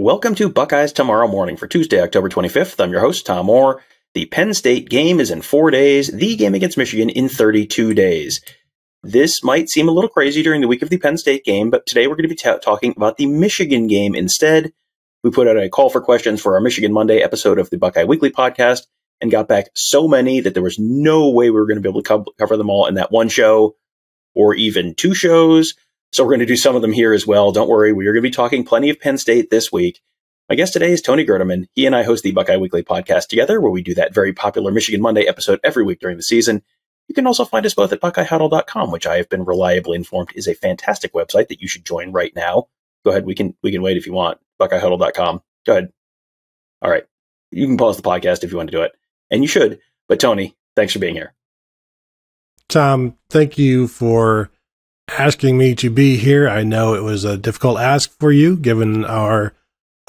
Welcome to Buckeyes Tomorrow Morning for Tuesday, October 25th. I'm your host, Tom Orr. The Penn State game is in 4 days, the game against Michigan in 32 days. This might seem a little crazy during the week of the Penn State game, but today we're going to be talking about the Michigan game instead. We put out a call for questions for our Michigan Monday episode of the Buckeye Weekly podcast and got back so many that there was no way we were going to be able to cover them all in that one show or even two shows. So we're going to do some of them here as well. Don't worry, we are going to be talking plenty of Penn State this week. My guest today is Tony Gerdeman. He and I host the Buckeye Weekly podcast together, where we do that very popular Michigan Monday episode every week during the season. You can also find us both at BuckeyeHuddle.com, which I have been reliably informed is a fantastic website that you should join right now. Go ahead, we can wait if you want. BuckeyeHuddle.com. Go ahead. All right. You can pause the podcast if you want to do it. And you should. But Tony, thanks for being here. Tom, thank you for asking me to be here. I know it was a difficult ask for you, given our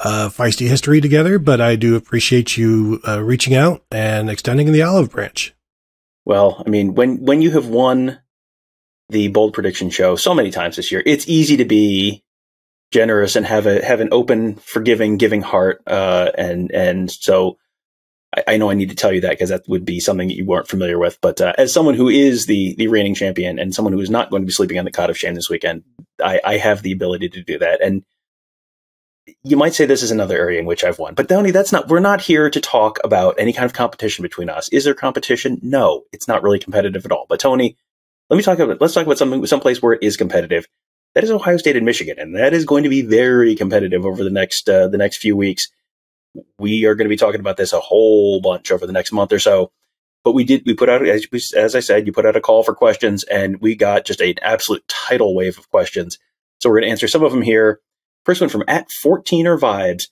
feisty history together, but I do appreciate you reaching out and extending the olive branch. Well, I mean, when you have won the bold prediction show so many times this year, it's easy to be generous and have an open, forgiving, giving heart. And so I know I need to tell you that because that would be something that you weren't familiar with. But as someone who is the reigning champion and someone who is not going to be sleeping on the cot of shame this weekend, I have the ability to do that. And you might say this is another area in which I've won. But Tony, we're not here to talk about any kind of competition between us. Is there competition? No, it's not really competitive at all. But Tony, let's talk about someplace where it is competitive. That is Ohio State and Michigan, and that is going to be very competitive over the next few weeks. We are going to be talking about this a whole bunch over the next month or so. But we put out, as I said, you put out a call for questions, and we got just an absolute tidal wave of questions. So we're going to answer some of them here. First one from @14er_vibes.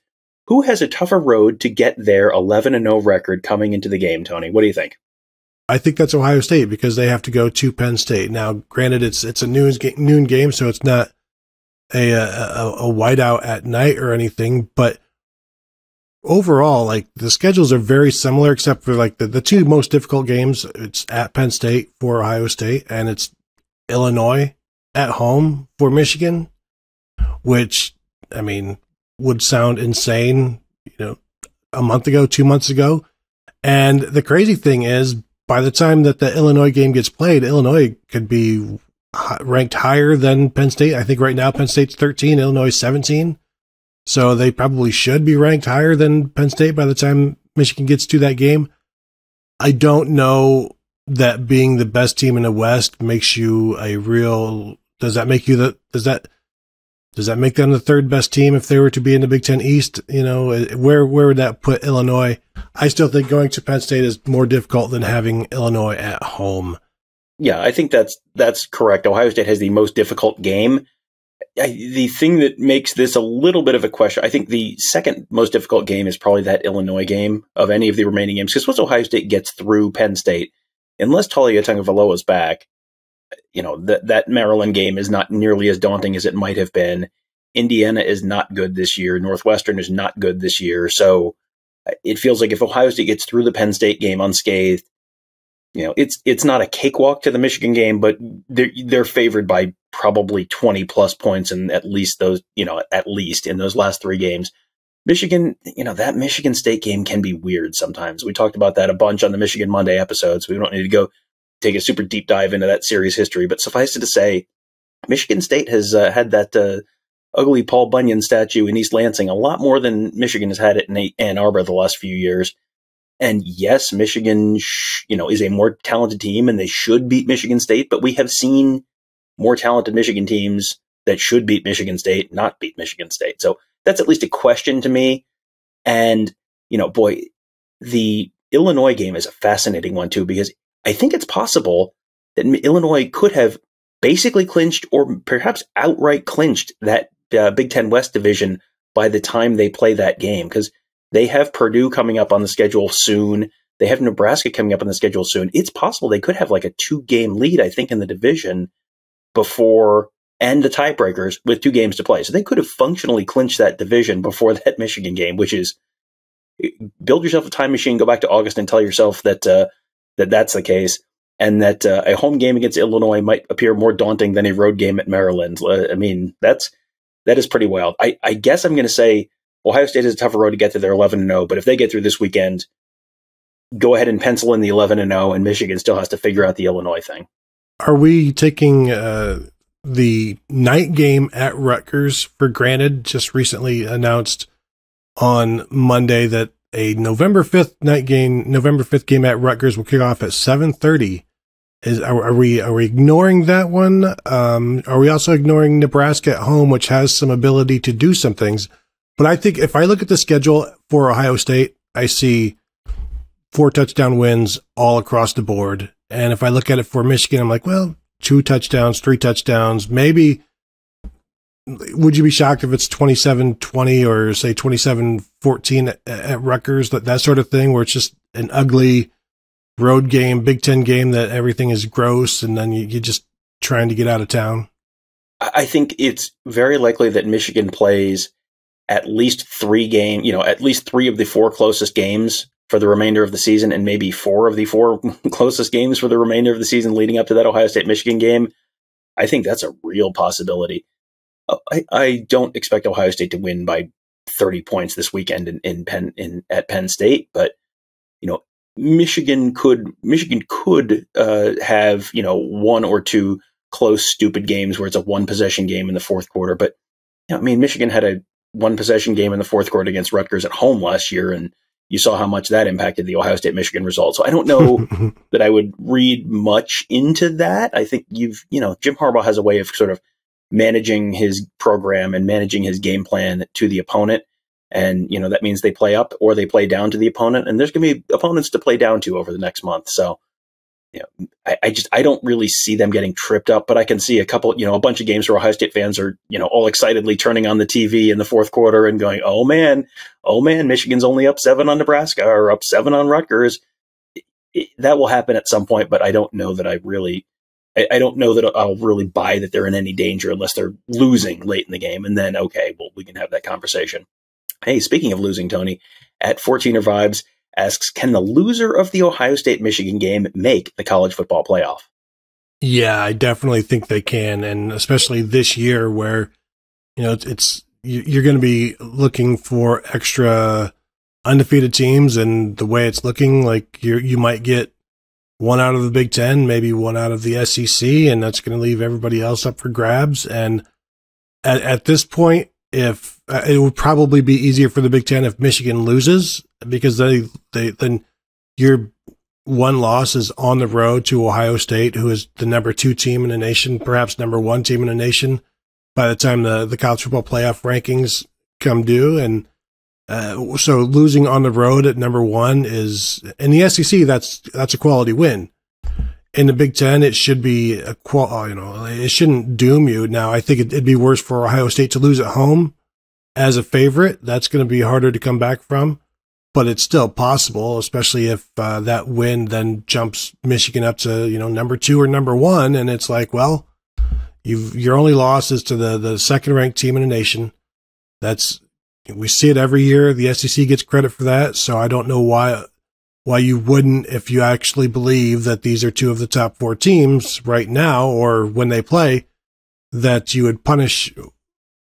Who has a tougher road to get their 11-0 record coming into the game, Tony? What do you think? I think that's Ohio State because they have to go to Penn State. Now, granted, it's a noon game, so it's not a whiteout at night or anything, but overall, like, the schedules are very similar, except for like the two most difficult games. It's at Penn State for Ohio State, and it's Illinois at home for Michigan, which, I mean, would sound insane, a month ago, 2 months ago. And the crazy thing is, by the time that the Illinois game gets played, Illinois could be ranked higher than Penn State. I think right now Penn State's 13, Illinois 17. So they probably should be ranked higher than Penn State by the time Michigan gets to that game. I don't know that being the best team in the West makes you does that make them the third best team if they were to be in the Big Ten East? Where would that put Illinois? I still think going to Penn State is more difficult than having Illinois at home. Yeah, I think that's correct. Ohio State has the most difficult game. The thing that makes this a little bit of a question, I think the second most difficult game is probably that Illinois game of any of the remaining games, because once Ohio State gets through Penn State, unless Taulia Tagovailoa is back, that Maryland game is not nearly as daunting as it might have been. Indiana is not good this year. Northwestern is not good this year. So it feels like if Ohio State gets through the Penn State game unscathed, it's not a cakewalk to the Michigan game, but they're favored by probably 20 plus points, and at least in those last three games. Michigan, that Michigan State game can be weird sometimes. We talked about that a bunch on the Michigan Monday episodes. We don't need to go take a super deep dive into that series history, but suffice it to say, Michigan State has had that ugly Paul Bunyan statue in East Lansing a lot more than Michigan has had it in Ann Arbor the last few years. And yes, Michigan, is a more talented team, and they should beat Michigan State, but we have seen more talented Michigan teams that should beat Michigan State not beat Michigan State. So that's at least a question to me. And, the Illinois game is a fascinating one too, because I think it's possible that Illinois could have basically clinched or perhaps outright clinched that Big Ten West division by the time they play that game, because they have Purdue coming up on the schedule soon. They have Nebraska coming up on the schedule soon. It's possible they could have like a 2-game lead, I think, in the division before and the tiebreakers with 2 games to play. So they could have functionally clinched that division before that Michigan game, which is build yourself a time machine, go back to August and tell yourself that that's the case, and that a home game against Illinois might appear more daunting than a road game at Maryland. I mean, that is pretty wild. I guess I'm going to say Ohio State has a tougher road to get to their 11-0, but if they get through this weekend, go ahead and pencil in the 11-0, and Michigan still has to figure out the Illinois thing. Are we taking the night game at Rutgers for granted? Just recently announced on Monday that a November 5th game at Rutgers will kick off at 7:30. Are we ignoring that one? Are we also ignoring Nebraska at home, which has some ability to do some things? But I think if I look at the schedule for Ohio State, I see 4 touchdown wins all across the board. And if I look at it for Michigan, I'm like, well, 2 touchdowns, 3 touchdowns, maybe. Would you be shocked if it's 27-20 or say 27-14 at Rutgers, that sort of thing, where it's just an ugly road game, Big Ten game that everything is gross and then you're just trying to get out of town? I think it's very likely that Michigan plays at least 3 at least 3 of the 4 closest games for the remainder of the season, and maybe 4 of the 4 closest games for the remainder of the season leading up to that Ohio State-Michigan game. I think that's a real possibility. I don't expect Ohio State to win by 30 points this weekend at Penn State, but Michigan could have 1 or 2 close, stupid games where it's a 1-possession game in the fourth quarter. But Michigan had a 1-possession game in the fourth quarter against Rutgers at home last year, and you saw how much that impacted the Ohio State-Michigan result. So I don't know that I would read much into that. I think Jim Harbaugh has a way of sort of managing his program and managing his game plan to the opponent. And, that means they play up or they play down to the opponent. And there's going to be opponents to play down to over the next month. So, I don't really see them getting tripped up, but I can see a bunch of games where Ohio State fans are, all excitedly turning on the TV in the fourth quarter and going, oh man, Michigan's only up 7 on Nebraska or up 7 on Rutgers. That will happen at some point, but I don't know that I don't know that I'll really buy that they're in any danger unless they're losing late in the game. And then, okay, well, we can have that conversation. Hey, speaking of losing, Tony, at 14er Vibes asks, can the loser of the Ohio State-Michigan game make the college football playoff? Yeah, I definitely think they can. And especially this year where, you're going to be looking for extra undefeated teams. And the way it's looking, like you might get 1 out of the Big Ten, maybe 1 out of the SEC, and that's going to leave everybody else up for grabs. And at this point, if it would probably be easier for the Big Ten if Michigan loses, because then your 1 loss is on the road to Ohio State, who is the number 2 team in the nation, perhaps number 1 team in the nation by the time the college football playoff rankings come due. And so losing on the road at number 1 is, in the SEC, that's a quality win. In the Big Ten, it should be it shouldn't doom you. Now, I think it'd be worse for Ohio State to lose at home as a favorite. That's going to be harder to come back from, but it's still possible, especially if that win then jumps Michigan up to number 2 or number 1, and it's like, well, your only loss is to the second-ranked team in the nation. We see it every year. The SEC gets credit for that, so I don't know why you wouldn't, if you actually believe that these are 2 of the top 4 teams right now or when they play, that you would punish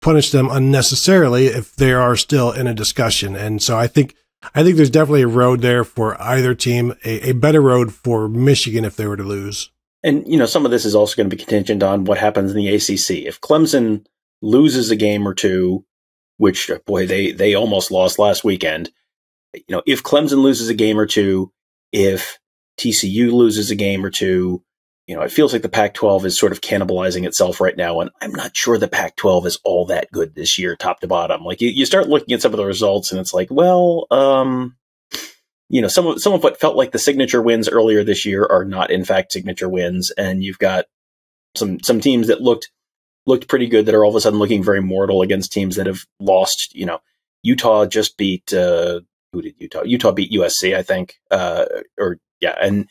them unnecessarily if they are still in a discussion. And so I think there's definitely a road there for either team, a better road for Michigan if they were to lose. And, some of this is also going to be contingent on what happens in the ACC. If Clemson loses a game or 2, which, boy, they almost lost last weekend. If Clemson loses a game or 2, if TCU loses a game or 2, it feels like the Pac-12 is sort of cannibalizing itself right now. And I'm not sure the Pac-12 is all that good this year, top to bottom. Like you start looking at some of the results and it's like, well, some of what felt like the signature wins earlier this year are not in fact signature wins. And you've got some teams that looked pretty good that are all of a sudden looking very mortal against teams that have lost. Utah just beat, who did Utah? Utah beat USC, I think. And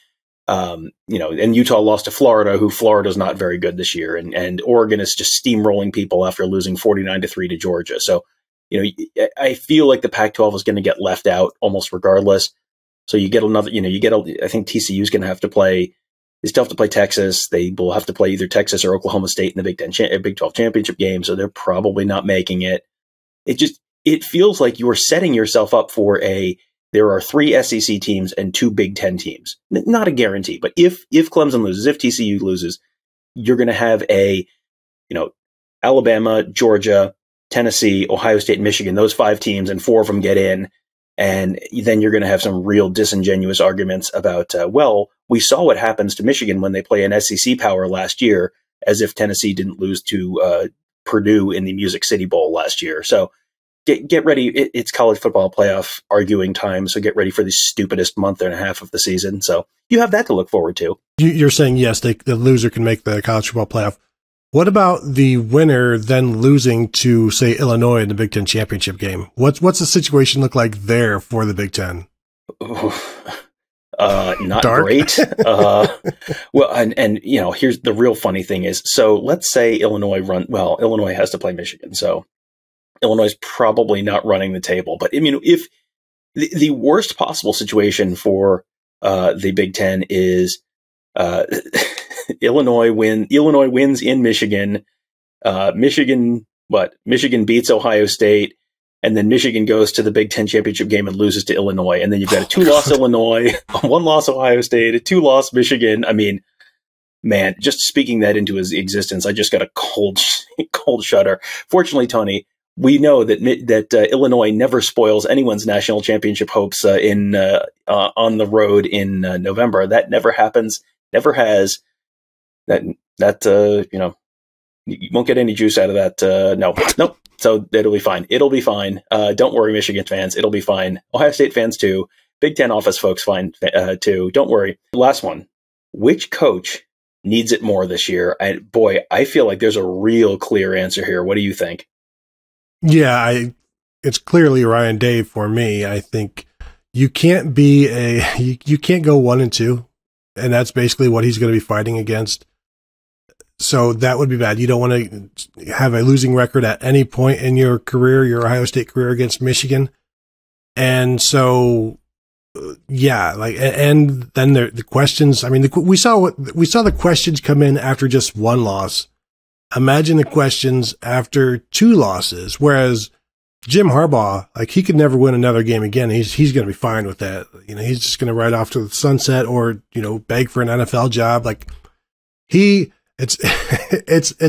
Utah lost to Florida, who Florida's not very good this year. And Oregon is just steamrolling people after losing 49-3 to Georgia. So, I feel like the Pac-12 is going to get left out almost regardless. So you get another, I think TCU is going to have to play. They still have to play Texas. They will have to play either Texas or Oklahoma State in the Big 12 championship game. So they're probably not making it. it feels like you're setting yourself up for there are 3 SEC teams and 2 Big Ten teams. Not a guarantee, but if Clemson loses, if TCU loses, you're going to have Alabama, Georgia, Tennessee, Ohio State, Michigan, those 5 teams, and 4 of them get in. And then you're going to have some real disingenuous arguments about, we saw what happens to Michigan when they play an SEC power last year, as if Tennessee didn't lose to Purdue in the Music City Bowl last year. So get ready. It's college football playoff arguing time. So get ready for the stupidest month and a half of the season. So you have that to look forward to. You're saying, yes, the loser can make the college football playoff. What about the winner then losing to, say, Illinois in the Big Ten championship game? What's the situation look like there for the Big Ten? Not Dark. Great. Well, and here's the real funny thing is, so let's say Illinois has to play Michigan, so Illinois is probably not running the table. But I mean, if the worst possible situation for the Big Ten is Illinois wins in Michigan. Michigan beats Ohio State, and then Michigan goes to the Big Ten championship game and loses to Illinois. And then you've got a 2-loss Illinois, a 1-loss Ohio State, a 2-loss Michigan. I mean, man, just speaking that into his existence, I just got a cold shudder. Fortunately, Tony, we know that Illinois never spoils anyone's national championship hopes on the road in November. That never happens. Never has. You won't get any juice out of that. Nope. So it'll be fine. It'll be fine. Don't worry, Michigan fans. It'll be fine. Ohio State fans too. Big Ten office folks fine too. Don't worry. Last one. Which coach needs it more this year? And boy, I feel like there's a real clear answer here. What do you think? Yeah, it's clearly Ryan Day for me. I think you can't be you can't go 1-2, and that's basically what he's going to be fighting against. So that would be bad. You don't want to have a losing record at any point in your career, your Ohio State career against Michigan. And so, yeah, and then the questions. I mean, we saw the questions come in after just 1 loss. Imagine the questions after 2 losses. Whereas Jim Harbaugh, he could never win another game again. He's going to be fine with that. He's just going to ride off to the sunset, or beg for an NFL job. It's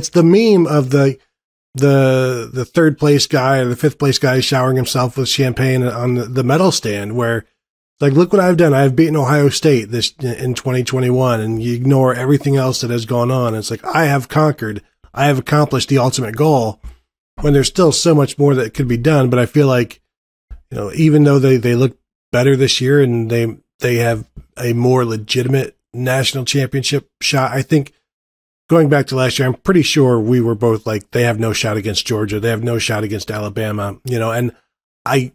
the meme of the 3rd place guy or the 5th place guy showering himself with champagne on the medal stand, where look what I've done. I've beaten Ohio State in 2021, and you ignore everything else that has gone on. It's I have conquered. I have accomplished the ultimate goal, when there's still so much more that could be done. But I feel like, even though they look better this year and they have a more legitimate national championship shot, I think going back to last year, I'm pretty sure we were both they have no shot against Georgia. They have no shot against Alabama, and I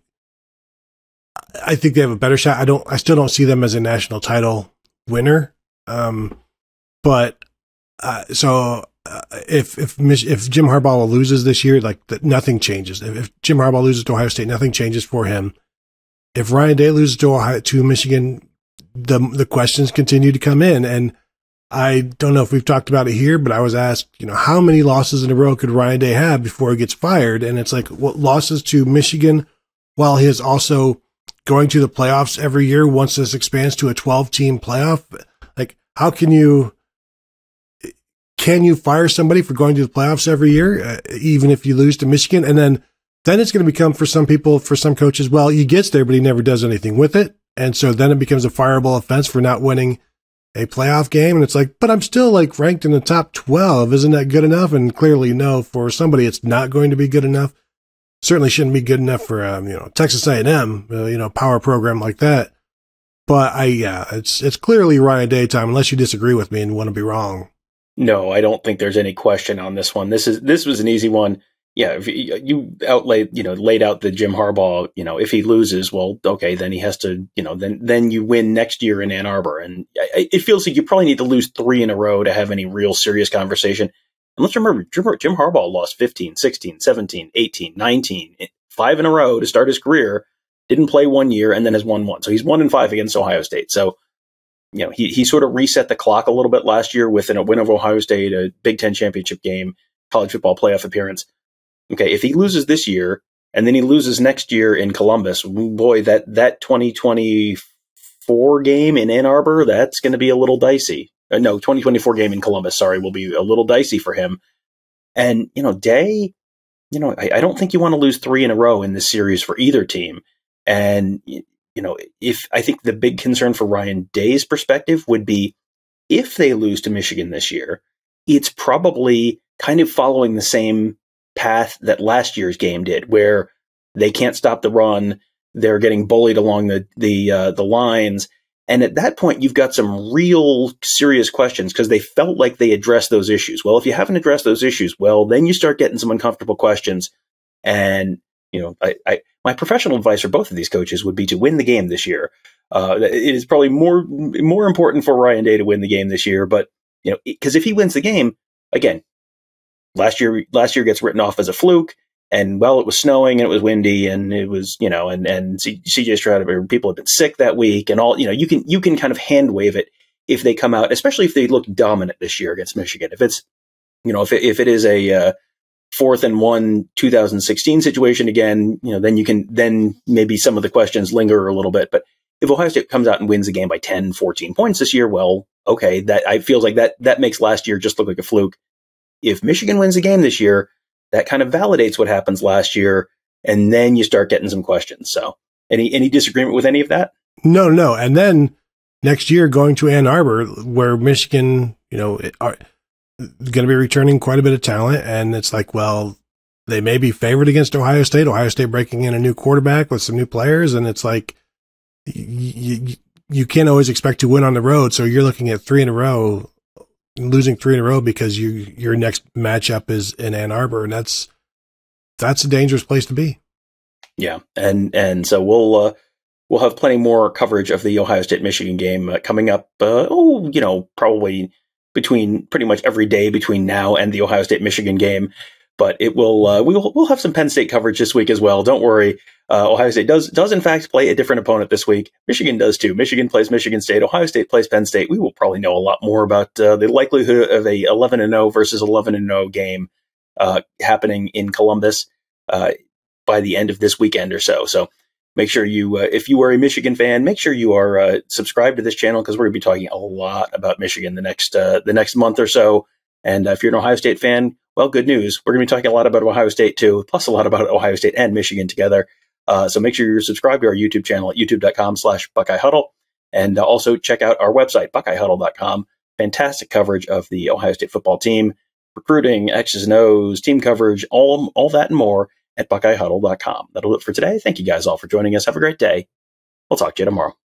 think they have a better shot. I still don't see them as a national title winner. If Jim Harbaugh loses this year, nothing changes. If Jim Harbaugh loses to Ohio State, nothing changes for him. If Ryan Day loses to Michigan, the questions continue to come in. And I don't know if we've talked about it here, but I was asked, how many losses in a row could Ryan Day have before he gets fired? And it's what losses to Michigan, while he is also going to the playoffs every year once this expands to a 12-team playoff? How can you fire somebody for going to the playoffs every year, even if you lose to Michigan? And then it's going to become, for some people, for some coaches, well, he gets there, but he never does anything with it. And so then it becomes a fireable offense for not winning a playoff game. And it's but I'm still ranked in the top 12. Isn't that good enough? And clearly, no, for somebody, it's not going to be good enough. Certainly shouldn't be good enough for, Texas A&M, power program like that. But it's clearly Ryan Day time, unless you disagree with me and want to be wrong. No, I don't think there's any question on this one. This was an easy one. Yeah, if you laid out the Jim Harbaugh, if he loses, well, okay, then he has to, then you win next year in Ann Arbor. And it feels like you probably need to lose 3 in a row to have any real serious conversation. And let's remember, Jim Harbaugh lost 15, 16, 17, 18, 19, 5 in a row to start his career, didn't play 1 year, and then has won 1. So he's 1-5 against Ohio State. So, he sort of reset the clock a little bit last year with a win over Ohio State, a Big Ten championship game, college football playoff appearance. Okay, if he loses this year, and then he loses next year in Columbus. Boy, that 2024 game in Ann Arbor, that's going to be a little dicey. No, 2024 game in Columbus, sorry, will be a little dicey for him. And, Day, I don't think you want to lose 3 in a row in this series for either team. And, if I think the big concern for Ryan Day's perspective would be if they lose to Michigan this year, it's probably kind of following the same path that last year's game did, where they can't stop the run. They're getting bullied along the lines. And at that point, you've got some real serious questions because they felt like they addressed those issues. Well, if you haven't addressed those issues, well, then you start getting some uncomfortable questions. And, my professional advice for both of these coaches would be to win the game this year. It is probably more important for Ryan Day to win the game this year. But, because if he wins the game, again, last year gets written off as a fluke. And, well, it was snowing and it was windy and it was, and CJ Stroud, people have been sick that week and all, you can kind of hand wave it if they come out, especially if they look dominant this year against Michigan. If it's, if it is a 4th and 1 2016 situation again, then maybe some of the questions linger a little bit. But if Ohio State comes out and wins the game by 10, 14 points this year, well, okay, I feels like that makes last year just look like a fluke. If Michigan wins the game this year, that kind of validates what happens last year, and then you start getting some questions. So, any disagreement with any of that? No. And then next year, going to Ann Arbor, where Michigan, are going to be returning quite a bit of talent, and it's like, well, they may be favored against Ohio State. Ohio State breaking in a new quarterback with some new players, and it's like you can't always expect to win on the road. So you're looking at 3 in a row. Losing 3 in a row because your next matchup is in Ann Arbor, and that's a dangerous place to be. Yeah, and so we'll have plenty more coverage of the Ohio State Michigan game coming up. Probably between pretty much every day between now and the Ohio State Michigan game. But it will we'll have some Penn State coverage this week as well. Don't worry. Ohio State does in fact play a different opponent this week. Michigan does too. Michigan plays Michigan State. Ohio State plays Penn State. We will probably know a lot more about the likelihood of a 11-0 versus 11-0 game happening in Columbus by the end of this weekend or so. So make sure you, if you are a Michigan fan, make sure you are subscribed to this channel because we're going to be talking a lot about Michigan the next month or so. And if you're an Ohio State fan, well, good news. We're going to be talking a lot about Ohio State too, plus a lot about Ohio State and Michigan together. So make sure you're subscribed to our YouTube channel at youtube.com/BuckeyeHuddle. And also check out our website, BuckeyeHuddle.com. Fantastic coverage of the Ohio State football team, recruiting, X's and O's, team coverage, all that and more at BuckeyeHuddle.com. That'll do it for today. Thank you guys all for joining us. Have a great day. We'll talk to you tomorrow.